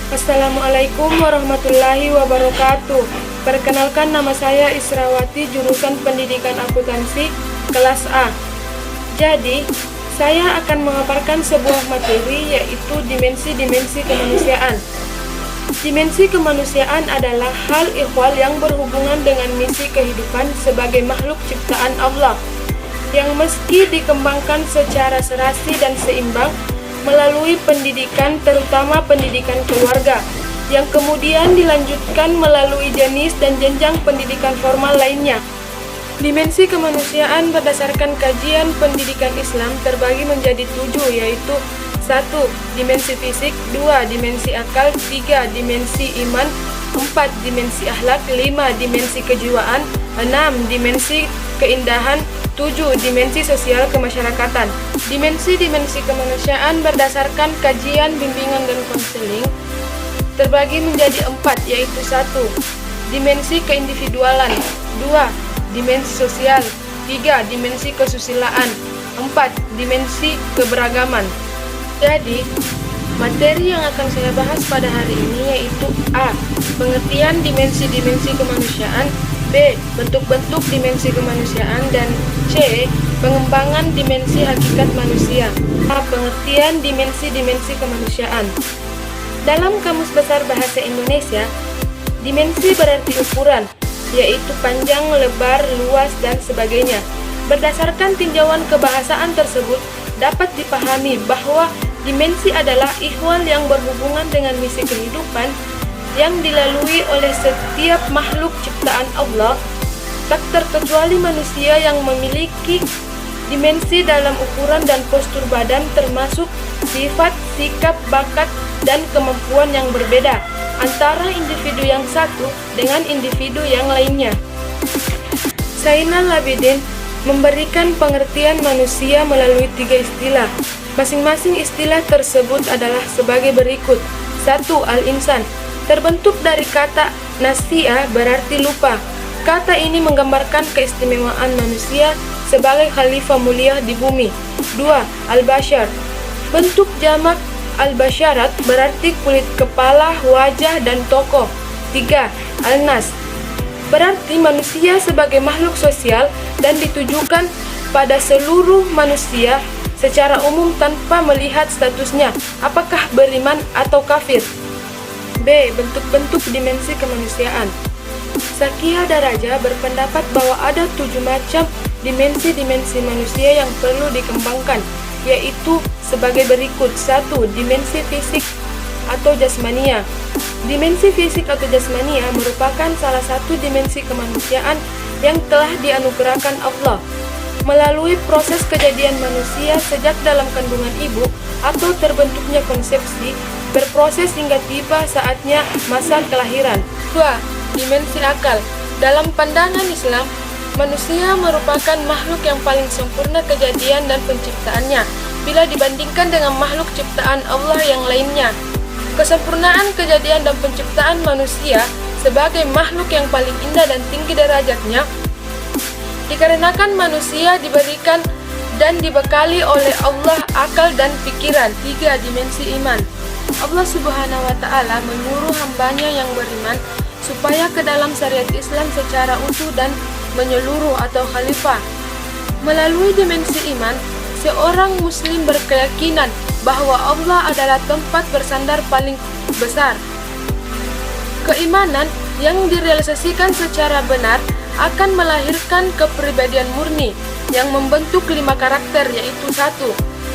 Assalamualaikum warahmatullahi wabarakatuh. Perkenalkan, nama saya Israwati, jurusan Pendidikan Akuntansi kelas A. Jadi, saya akan memaparkan sebuah materi, yaitu dimensi-dimensi kemanusiaan. Dimensi kemanusiaan adalah hal ihwal yang berhubungan dengan misi kehidupan sebagai makhluk ciptaan Allah, yang meski dikembangkan secara serasi dan seimbang melalui pendidikan, terutama pendidikan keluarga, yang kemudian dilanjutkan melalui jenis dan jenjang pendidikan formal lainnya. Dimensi kemanusiaan berdasarkan kajian pendidikan Islam terbagi menjadi 7, yaitu 1. Dimensi fisik, 2. Dimensi akal, 3. Dimensi iman, 4. Dimensi akhlak, 5. Dimensi kejiwaan, 6. Dimensi keindahan, 7. Dimensi sosial kemasyarakatan. Dimensi-dimensi kemanusiaan berdasarkan kajian, bimbingan, dan konseling terbagi menjadi 4, yaitu 1. Dimensi keindividualan, 2. Dimensi sosial, 3. Dimensi kesusilaan, 4. Dimensi keberagaman. Jadi, materi yang akan saya bahas pada hari ini yaitu A. Pengertian dimensi-dimensi kemanusiaan, B. Bentuk-bentuk dimensi kemanusiaan, dan C. Pengembangan dimensi hakikat manusia. A. Pengertian dimensi-dimensi kemanusiaan. Dalam Kamus Besar Bahasa Indonesia, dimensi berarti ukuran, yaitu panjang, lebar, luas, dan sebagainya. Berdasarkan tinjauan kebahasaan tersebut, dapat dipahami bahwa dimensi adalah ihwal yang berhubungan dengan misi kehidupan yang dilalui oleh setiap makhluk ciptaan Allah, tak terkecuali manusia yang memiliki dimensi dalam ukuran dan postur badan, termasuk sifat, sikap, bakat, dan kemampuan yang berbeda antara individu yang satu dengan individu yang lainnya. Zainal Abidin memberikan pengertian manusia melalui 3 istilah. Masing-masing istilah tersebut adalah sebagai berikut. 1. Al-insan, terbentuk dari kata nasiya, berarti lupa. Kata ini menggambarkan keistimewaan manusia sebagai khalifah mulia di bumi. 2. Al-bashar, bentuk jamak al-basharat, berarti kulit kepala, wajah, dan tokoh. 3. Al-nas, berarti manusia sebagai makhluk sosial dan ditujukan pada seluruh manusia secara umum tanpa melihat statusnya, apakah beriman atau kafir. B. Bentuk-bentuk dimensi kemanusiaan. Sakia Daraja berpendapat bahwa ada 7 macam dimensi-dimensi manusia yang perlu dikembangkan, yaitu sebagai berikut. 1. Dimensi fisik atau jasmania. Dimensi fisik atau jasmania merupakan salah satu dimensi kemanusiaan yang telah dianugerahkan Allah melalui proses kejadian manusia sejak dalam kandungan ibu atau terbentuknya konsepsi, berproses hingga tiba saatnya masa kelahiran. 2. Dimensi akal. Dalam pandangan Islam, manusia merupakan makhluk yang paling sempurna kejadian dan penciptaannya bila dibandingkan dengan makhluk ciptaan Allah yang lainnya. Kesempurnaan kejadian dan penciptaan manusia sebagai makhluk yang paling indah dan tinggi derajatnya dikarenakan manusia diberikan dan dibekali oleh Allah akal dan pikiran. 3. Dimensi iman. Allah Subhanahu wa Ta'ala menyuruh hambanya yang beriman supaya ke dalam syariat Islam secara utuh dan menyeluruh atau khalifah. Melalui dimensi iman, seorang muslim berkeyakinan bahwa Allah adalah tempat bersandar paling besar. Keimanan yang direalisasikan secara benar akan melahirkan kepribadian murni yang membentuk 5 karakter, yaitu 1.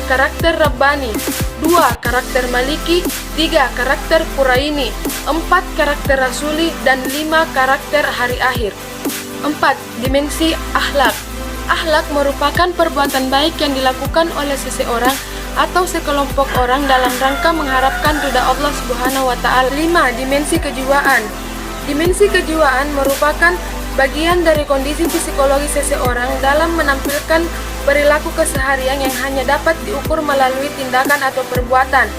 Karakter Rabbani, 2. Karakter Maliki, 3. Karakter Quraini, 4. Karakter Rasuli, dan 5. Karakter Hari Akhir. 4. Dimensi akhlak. Akhlak merupakan perbuatan baik yang dilakukan oleh seseorang atau sekelompok orang dalam rangka mengharapkan ridha Allah Subhanahu wa Ta'ala. 5. Dimensi kejiwaan. Dimensi kejiwaan merupakan bagian dari kondisi psikologi seseorang dalam menampilkan perilaku keseharian yang hanya dapat diukur melalui tindakan atau perbuatan.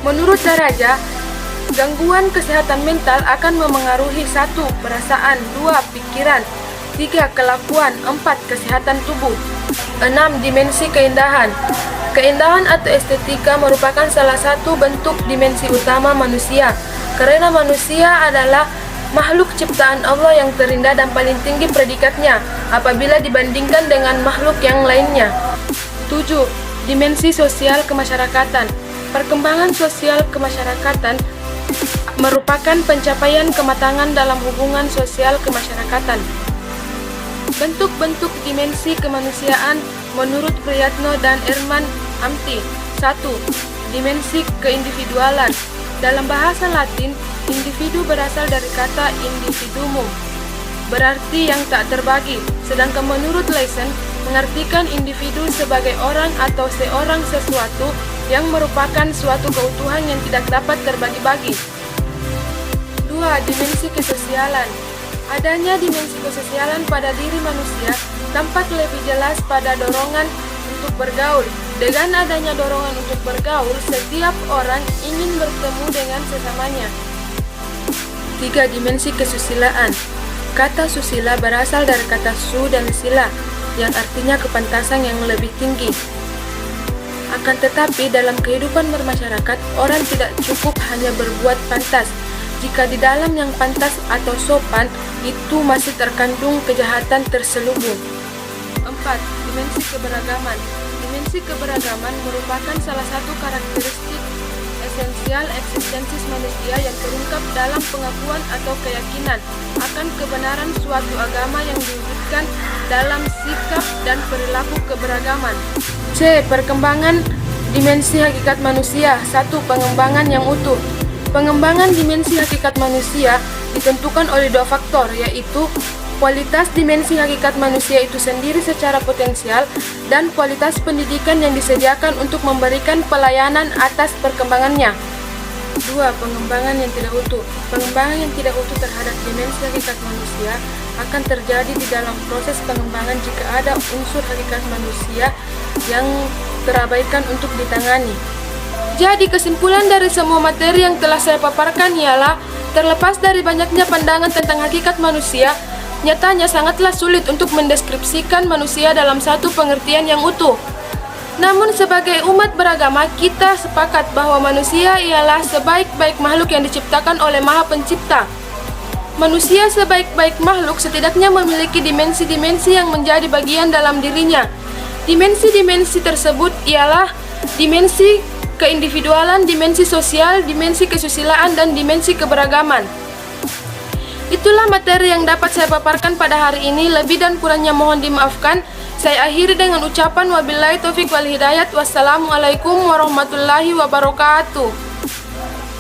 Menurut Daraja, gangguan kesehatan mental akan memengaruhi 1. Perasaan, 2. Pikiran, 3. Kelakuan, 4. Kesehatan tubuh. 6. Dimensi keindahan. Keindahan atau estetika merupakan salah satu bentuk dimensi utama manusia, karena manusia adalah makhluk ciptaan Allah yang terindah dan paling tinggi predikatnya apabila dibandingkan dengan makhluk yang lainnya. 7. Dimensi sosial kemasyarakatan. Perkembangan sosial kemasyarakatan merupakan pencapaian kematangan dalam hubungan sosial kemasyarakatan. Bentuk-bentuk dimensi kemanusiaan menurut Priyatno dan Erman Amti. 1. Dimensi keindividualan. Dalam bahasa Latin, individu berasal dari kata individuum, berarti yang tak terbagi, sedangkan menurut Leysen mengartikan individu sebagai orang atau seorang sesuatu yang merupakan suatu keutuhan yang tidak dapat terbagi-bagi. 2. Dimensi kesosialan. Adanya dimensi kesosialan pada diri manusia tampak lebih jelas pada dorongan untuk bergaul. Dengan adanya dorongan untuk bergaul, setiap orang ingin bertemu dengan sesamanya. 3. Dimensi kesusilaan. Kata susila berasal dari kata su dan sila, yang artinya kepantasan yang lebih tinggi. Akan tetapi dalam kehidupan bermasyarakat, orang tidak cukup hanya berbuat pantas. Jika di dalam yang pantas atau sopan, itu masih terkandung kejahatan terselubung. 4. Dimensi keberagaman. Dimensi keberagaman merupakan salah satu karakteristik esensial eksistensi manusia yang terungkap dalam pengakuan atau keyakinan akan kebenaran suatu agama yang diwujudkan dalam sikap dan perilaku keberagaman. C. Perkembangan dimensi hakikat manusia. 1. Pengembangan yang utuh. Pengembangan dimensi hakikat manusia ditentukan oleh 2 faktor, yaitu kualitas dimensi hakikat manusia itu sendiri secara potensial dan kualitas pendidikan yang disediakan untuk memberikan pelayanan atas perkembangannya. 2. Pengembangan yang tidak utuh. Pengembangan yang tidak utuh terhadap dimensi hakikat manusia akan terjadi di dalam proses pengembangan jika ada unsur hakikat manusia yang terabaikan untuk ditangani. Jadi kesimpulan dari semua materi yang telah saya paparkan ialah, terlepas dari banyaknya pandangan tentang hakikat manusia, nyatanya sangatlah sulit untuk mendeskripsikan manusia dalam satu pengertian yang utuh. Namun sebagai umat beragama, kita sepakat bahwa manusia ialah sebaik-baik makhluk yang diciptakan oleh Maha Pencipta. Manusia sebaik-baik makhluk setidaknya memiliki dimensi-dimensi yang menjadi bagian dalam dirinya. Dimensi-dimensi tersebut ialah dimensi keindividualan, dimensi sosial, dimensi kesusilaan, dan dimensi keberagaman. Itulah materi yang dapat saya paparkan pada hari ini. Lebih dan kurangnya mohon dimaafkan. Saya akhiri dengan ucapan wabillahi taufiq wal hidayat. Wassalamualaikum warahmatullahi wabarakatuh.